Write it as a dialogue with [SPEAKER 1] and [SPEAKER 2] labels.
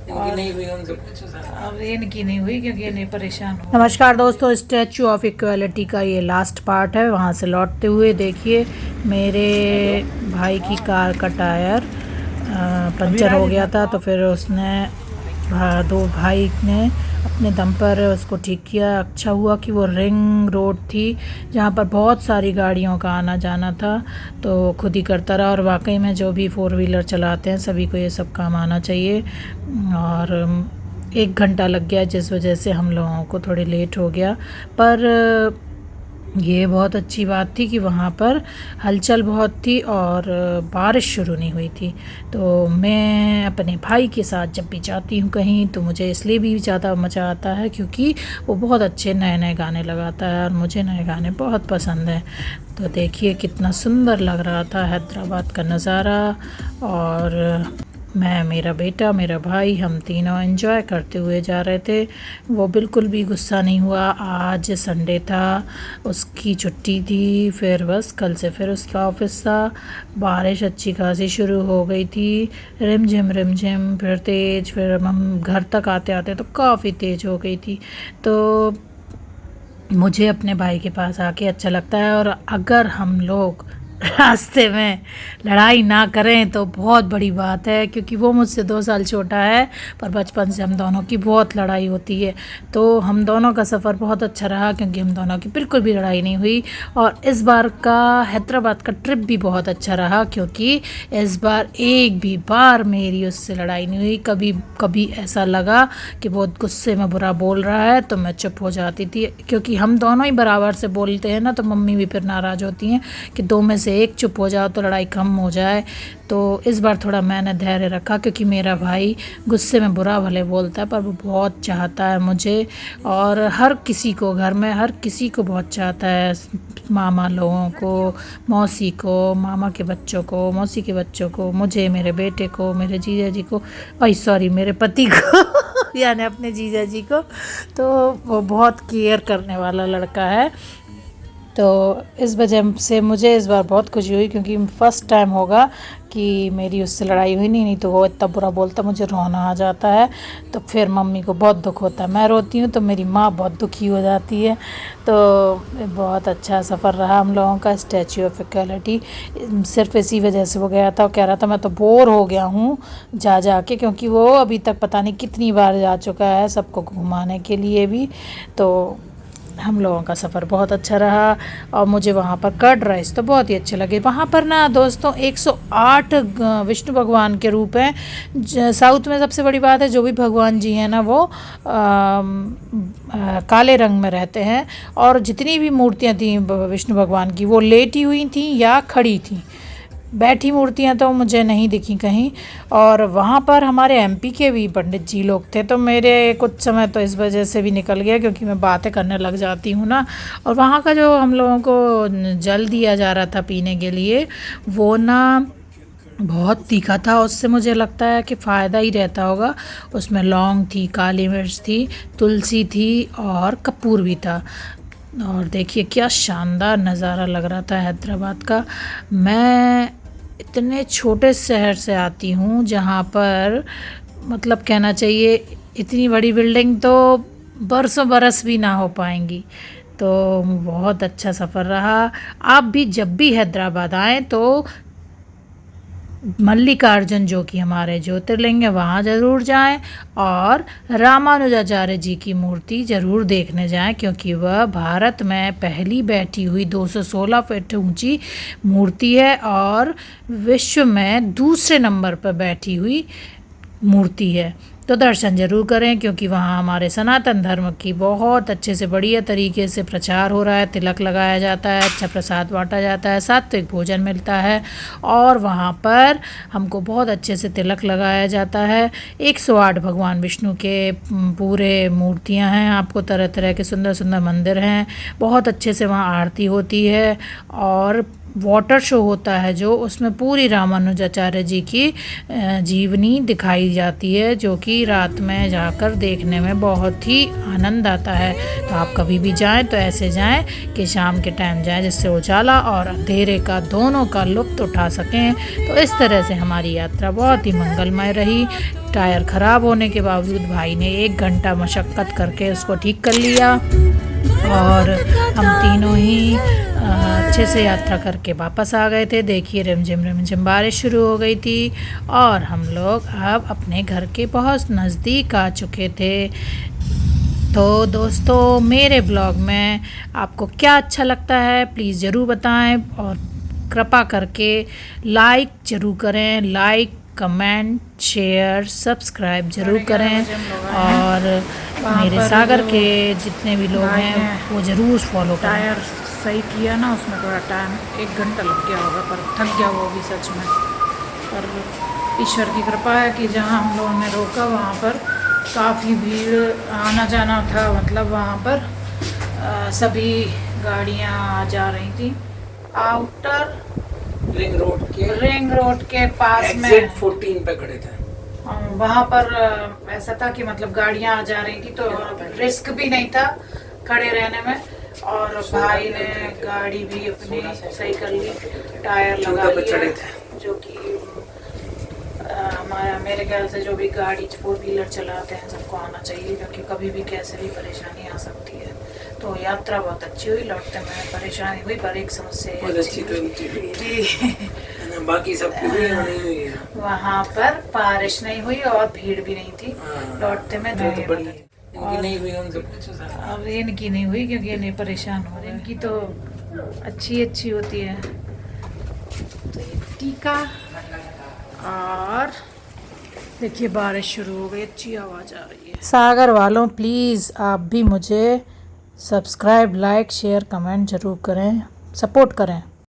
[SPEAKER 1] और
[SPEAKER 2] नहीं हुई उनसे पूछो सर।
[SPEAKER 1] अब इनकी नहीं हुई क्योंकि इन्हें परेशान हो। नमस्कार दोस्तों, स्टैचू ऑफ इक्वालिटी का ये लास्ट पार्ट है। वहाँ से लौटते हुए देखिए मेरे भाई की कार का टायर पंचर हो गया था, तो फिर उसने दो भाई ने अपने दम पर उसको ठीक किया। अच्छा हुआ कि वो रिंग रोड थी जहाँ पर बहुत सारी गाड़ियों का आना जाना था, तो खुद ही करता रहा। और वाकई में जो भी फोर व्हीलर चलाते हैं सभी को ये सब काम आना चाहिए। और 1 घंटा लग गया जिस वजह से हम लोगों को थोड़ी लेट हो गया, पर ये बहुत अच्छी बात थी कि वहाँ पर हलचल बहुत थी और बारिश शुरू नहीं हुई थी। तो मैं अपने भाई के साथ जब भी जाती हूँ कहीं, तो मुझे इसलिए भी ज़्यादा मज़ा आता है क्योंकि वो बहुत अच्छे नए नए गाने लगाता है और मुझे नए गाने बहुत पसंद हैं। तो देखिए कितना सुंदर लग रहा था हैदराबाद का नज़ारा। और मैं, मेरा बेटा, मेरा भाई, हम तीनों एंजॉय करते हुए जा रहे थे। वो बिल्कुल भी गुस्सा नहीं हुआ। आज संडे था, उसकी छुट्टी थी, फिर बस कल से फिर उसका ऑफिस था। बारिश अच्छी खासी शुरू हो गई थी, रिमझिम फिर तेज़, फिर हम घर तक आते आते तो काफ़ी तेज़ हो गई थी। तो मुझे अपने भाई के पास आके अच्छा लगता है। और अगर हम लोग रास्ते में लड़ाई ना करें तो बहुत बड़ी बात है, क्योंकि वो मुझसे 2 साल छोटा है, पर बचपन से हम दोनों की बहुत लड़ाई होती है। तो हम दोनों का सफ़र बहुत अच्छा रहा क्योंकि हम दोनों की बिल्कुल भी लड़ाई नहीं हुई। और इस बार का हैदराबाद का ट्रिप भी बहुत अच्छा रहा क्योंकि इस बार एक भी बार मेरी उससे लड़ाई नहीं हुई। कभी कभी ऐसा लगा कि बहुत गुस्से में बुरा बोल रहा है तो मैं चुप हो जाती थी, क्योंकि हम दोनों ही बराबर से बोलते हैं ना, तो मम्मी भी फिर नाराज़ होती हैं कि दो में से एक चुप हो जाओ तो लड़ाई कम हो जाए। तो इस बार थोड़ा मैंने धैर्य रखा क्योंकि मेरा भाई गुस्से में बुरा भले बोलता है पर वो बहुत चाहता है मुझे, और हर किसी को, घर में हर किसी को बहुत चाहता है। मामा लोगों को, मौसी को, मामा के बच्चों को, मौसी के बच्चों को, मुझे, मेरे बेटे को, मेरे जीजा जी को, सॉरी मेरे पति को यानी अपने जीजा जी को। तो वो बहुत केयर करने वाला लड़का है। तो इस वजह से मुझे इस बार बहुत खुशी हुई क्योंकि फ़र्स्ट टाइम होगा कि मेरी उससे लड़ाई हुई। नहीं तो वो इतना बुरा बोलता, मुझे रोना आ जाता है। तो फिर मम्मी को बहुत दुख होता है, मैं रोती हूँ तो मेरी माँ बहुत दुखी हो जाती है। तो बहुत अच्छा सफ़र रहा हम लोगों का स्टैचू ऑफ इक्वालिटी। सिर्फ इसी वजह से वो गया था, वो कह रहा था मैं तो बोर हो गया हूँ जा जा के, क्योंकि वो अभी तक पता नहीं कितनी बार जा चुका है सबको घुमाने के लिए भी। तो हम लोगों का सफ़र बहुत अच्छा रहा। और मुझे वहाँ पर कर्ड राइस तो बहुत ही अच्छे लगे। वहाँ पर ना दोस्तों 108 विष्णु भगवान के रूप हैं। साउथ में सबसे बड़ी बात है, जो भी भगवान जी हैं ना वो काले रंग में रहते हैं। और जितनी भी मूर्तियाँ थी विष्णु भगवान की, वो लेटी हुई थी या खड़ी थी। बैठी मूर्तियाँ तो मुझे नहीं दिखी कहीं। और वहाँ पर हमारे एमपी के भी पंडित जी लोग थे, तो मेरे कुछ समय तो इस वजह से भी निकल गया क्योंकि मैं बातें करने लग जाती हूँ ना। और वहाँ का जो हम लोगों को जल दिया जा रहा था पीने के लिए, वो ना बहुत तीखा था। उससे मुझे लगता है कि फ़ायदा ही रहता होगा। उसमें लौंग थी, काली मिर्च थी, तुलसी थी और कपूर भी था। और देखिए क्या शानदार नज़ारा लग रहा था हैदराबाद का। मैं इतने छोटे शहर से आती हूँ जहाँ पर मतलब कहना चाहिए इतनी बड़ी बिल्डिंग तो बरसों बरस भी ना हो पाएंगी। तो बहुत अच्छा सफ़र रहा। आप भी जब भी हैदराबाद आएँ तो मल्लिकार्जुन जो कि हमारे ज्योतिर्लिंग है वहाँ ज़रूर जाएं, और रामानुजाचार्य जी की मूर्ति ज़रूर देखने जाएं क्योंकि वह भारत में पहली बैठी हुई 216 फीट ऊंची मूर्ति है और विश्व में दूसरे नंबर पर बैठी हुई मूर्ति है। तो दर्शन ज़रूर करें क्योंकि वहाँ हमारे सनातन धर्म की बहुत अच्छे से बढ़िया तरीके से प्रचार हो रहा है। तिलक लगाया जाता है, अच्छा प्रसाद बांटा जाता है, सात्विक भोजन मिलता है। और वहाँ पर हमको बहुत अच्छे से तिलक लगाया जाता है। 108 भगवान विष्णु के पूरे मूर्तियाँ हैं, आपको तरह तरह के सुंदर सुंदर मंदिर हैं, बहुत अच्छे से वहाँ आरती होती है। और वाटर शो होता है जो, उसमें पूरी रामानुजाचार्य जी की जीवनी दिखाई जाती है, जो कि रात में जाकर देखने में बहुत ही आनंद आता है। तो आप कभी भी जाएं तो ऐसे जाएं कि शाम के टाइम जाएं, जिससे उजाला और अंधेरे का दोनों का लुत्फ़ उठा सकें। तो इस तरह से हमारी यात्रा बहुत ही मंगलमय रही। टायर ख़राब होने के बावजूद भाई ने 1 घंटा मशक्क़त करके उसको ठीक कर लिया और हम तीनों ही अच्छे से यात्रा करके वापस आ गए थे। देखिए रिमझिम बारिश शुरू हो गई थी और हम लोग अब अपने घर के बहुत नज़दीक आ चुके थे। तो दोस्तों, मेरे ब्लॉग में आपको क्या अच्छा लगता है प्लीज़ ज़रूर बताएं और कृपा करके लाइक ज़रूर करें। लाइक, कमेंट, शेयर, सब्सक्राइब ज़रूर करें और मेरे सागर के जितने भी लोग हैं वो ज़रूर फॉलो करें। टायर सही किया ना, उसमें थोड़ा टाइम 1 घंटा लग गया होगा, पर थक गया वो भी सच में। पर ईश्वर की कृपा है कि जहाँ हम लोगों ने रोका वहाँ पर काफ़ी भीड़ आना जाना था, मतलब वहाँ पर सभी गाड़ियाँ आ जा रही थी। आउटर रिंग रोड के पास में
[SPEAKER 2] एग्जिट 14 पे खड़े थे।
[SPEAKER 1] वहाँ पर ऐसा था कि मतलब गाड़ियाँ आ जा रही थी, तो रिस्क भी नहीं था खड़े रहने में। और भाई ने गाड़ी भी अपनी सही कर ली, टायर लगा लिए, जो कि हमारा मेरे ख्याल से जो भी गाड़ी 4 व्हीलर चलाते हैं सबको आना चाहिए, क्योंकि कभी भी कैसे भी परेशानी आ सकती है। तो यात्रा बहुत अच्छी हुई, लौटते में परेशानी हुई, पर एक समस्या
[SPEAKER 2] बाकी सब
[SPEAKER 1] वहाँ पर बारिश नहीं हुई और भीड़ भी नहीं थी। लौटते में अब इनकी नहीं हुई क्योंकि इन्हें परेशान हो रहे, इनकी तो अच्छी होती है। तो ये टीका, और देखिए बारिश शुरू हो गई, अच्छी आवाज़ आ रही है। सागर वालों प्लीज़ आप भी मुझे सब्सक्राइब, लाइक, शेयर, कमेंट ज़रूर करें, सपोर्ट करें।